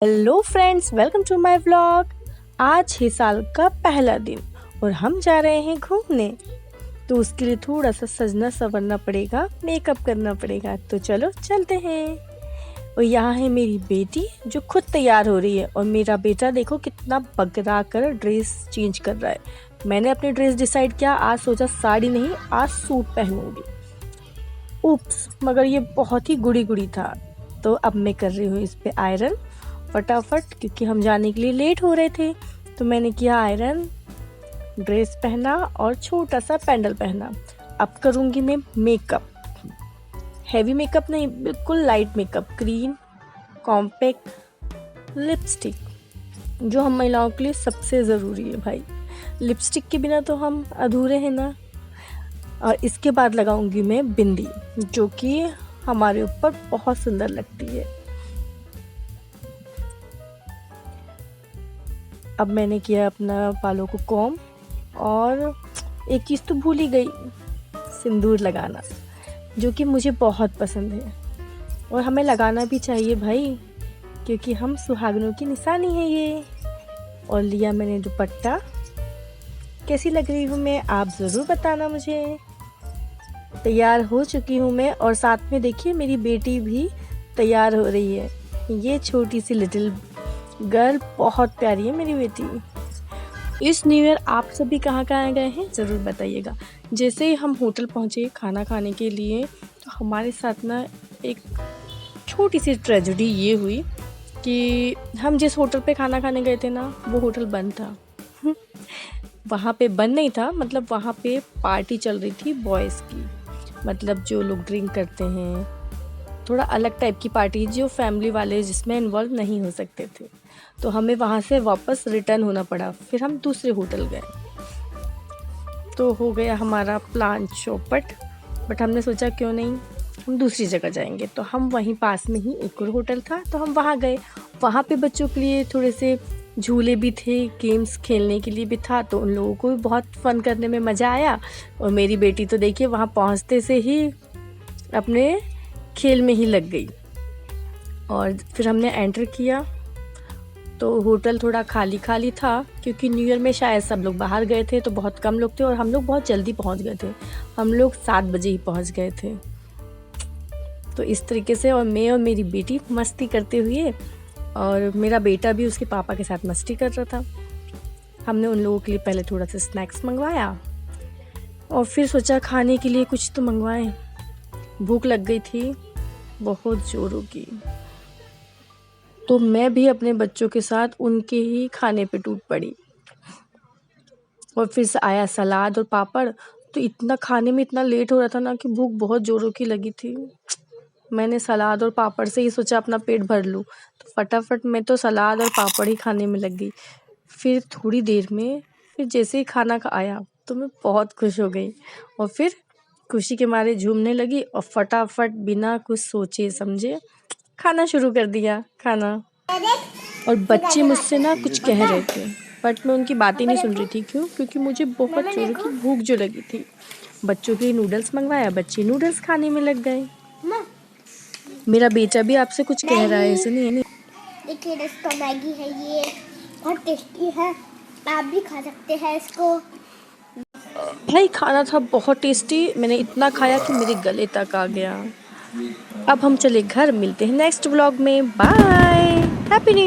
Hello friends, welcome to my vlog. आज है साल का पहला दिन और हम जा रहे हैं घूमने। तो उसके लिए थोड़ा सा सजना संवरना पड़ेगा, मेकअप करना पड़ेगा। तो चलो चलते हैं। और यहाँ है मेरी बेटी जो खुद तैयार हो रही है और मेरा बेटा देखो कितना बगरा कर ड्रेस चेंज कर रहा है। मैंने अपनी ड्रेस डिसाइड किया, आज सोचा साड़ी नहीं, आज सूट पहनूंगी। उप्स, मगर ये बहुत ही गुड़ी गुड़ी था। तो अब मैं कर रही हूँ इस पे आयरन फटाफट, क्योंकि हम जाने के लिए लेट हो रहे थे। तो मैंने किया आयरन, ड्रेस पहना और छोटा सा पैंडल पहना। अब करूँगी मैं मेकअप। हैवी मेकअप नहीं, बिल्कुल light makeup. Cream, compact, lipstick, जो हम महिलाओं के लिए सबसे ज़रूरी है भाई। लिपस्टिक के बिना तो हम अधूरे हैं ना। और इसके बाद लगाऊंगी मैं बिंदी, जो कि हमारे ऊपर बहुत सुंदर लगती है। अब मैंने किया अपना बालों को कॉम, और एक चीज़ तो भूल ही गई, सिंदूर लगाना, जो कि मुझे बहुत पसंद है और हमें लगाना भी चाहिए भाई, क्योंकि हम सुहागनों की निशानी है ये। और लिया मैंने दुपट्टा। कैसी लग रही हूँ मैं, आप ज़रूर बताना मुझे। तैयार हो चुकी हूँ मैं, और साथ में देखिए मेरी बेटी भी तैयार हो रही है। ये छोटी सी लिटिल गर्ल बहुत प्यारी है मेरी बेटी। इस न्यू ईयर आप सभी कहाँ कहाँ गए हैं ज़रूर बताइएगा। जैसे ही हम होटल पहुँचे खाना खाने के लिए, तो हमारे साथ ना एक छोटी सी ट्रेजेडी ये हुई कि हम जिस होटल पे खाना खाने गए थे ना, वो होटल बंद था। वहाँ पे बंद नहीं था, मतलब वहाँ पे पार्टी चल रही थी बॉयज़ की, मतलब जो लोग ड्रिंक करते हैं, थोड़ा अलग टाइप की पार्टी, जो फैमिली वाले जिसमें इन्वॉल्व नहीं हो सकते थे। तो हमें वहाँ से वापस रिटर्न होना पड़ा। फिर हम दूसरे होटल गए। तो हो गया हमारा प्लान चौपट, बट हमने सोचा क्यों नहीं, हम दूसरी जगह जाएंगे। तो हम वहीं पास में ही एक और होटल था, तो हम वहाँ गए। वहाँ पे बच्चों के लिए थोड़े से झूले भी थे, गेम्स खेलने के लिए भी था, तो उन लोगों को भी बहुत फन करने में मज़ा आया। और मेरी बेटी तो देखिए वहाँ पहुँचते से ही अपने खेल में ही लग गई। और फिर हमने एंटर किया तो होटल थोड़ा खाली खाली था, क्योंकि न्यू ईयर में शायद सब लोग बाहर गए थे, तो बहुत कम लोग थे। और हम लोग बहुत जल्दी पहुंच गए थे, हम लोग 7 बजे ही पहुंच गए थे। तो इस तरीके से, और मैं और मेरी बेटी मस्ती करते हुए, और मेरा बेटा भी उसके पापा के साथ मस्ती कर रहा था। हमने उन लोगों के लिए पहले थोड़ा सा स्नैक्स मंगवाया, और फिर सोचा खाने के लिए कुछ तो मंगवाएं। भूख लग गई थी बहुत ज़ोरों की। तो मैं भी अपने बच्चों के साथ उनके ही खाने पे टूट पड़ी। और फिर से आया सलाद और पापड़। तो इतना खाने में इतना लेट हो रहा था ना कि भूख बहुत ज़ोरों की लगी थी। मैंने सलाद और पापड़ से ही सोचा अपना पेट भर लूँ, तो फटाफट मैं तो सलाद और पापड़ ही खाने में लग गई। फिर थोड़ी देर में, फिर जैसे ही खाना आया तो मैं बहुत खुश हो गई, और फिर खुशी के मारे झूमने लगी, और फटाफट बिना कुछ सोचे समझे खाना शुरू कर दिया खाना। और बच्चे मुझसे ना कुछ कह रहे थे, बट मैं उनकी बातें नहीं सुन रही थी। क्यों? क्योंकि मुझे बहुत जोरों की भूख जो लगी थी। बच्चों के लिए नूडल्स मंगवाया, बच्चे नूडल्स खाने में लग गए। मेरा बेटा भी आपसे कुछ कह रहा है, सुनिए। देखिए दोस्तों, मैगी है, ये बहुत टेस्टी है, आप भी खा सकते हैं इसको। भाई खाना था बहुत टेस्टी, मैंने इतना खाया कि मेरे गले तक आ गया। अब हम चले घर, मिलते हैं नेक्स्ट व्लॉग में। Bye, happy new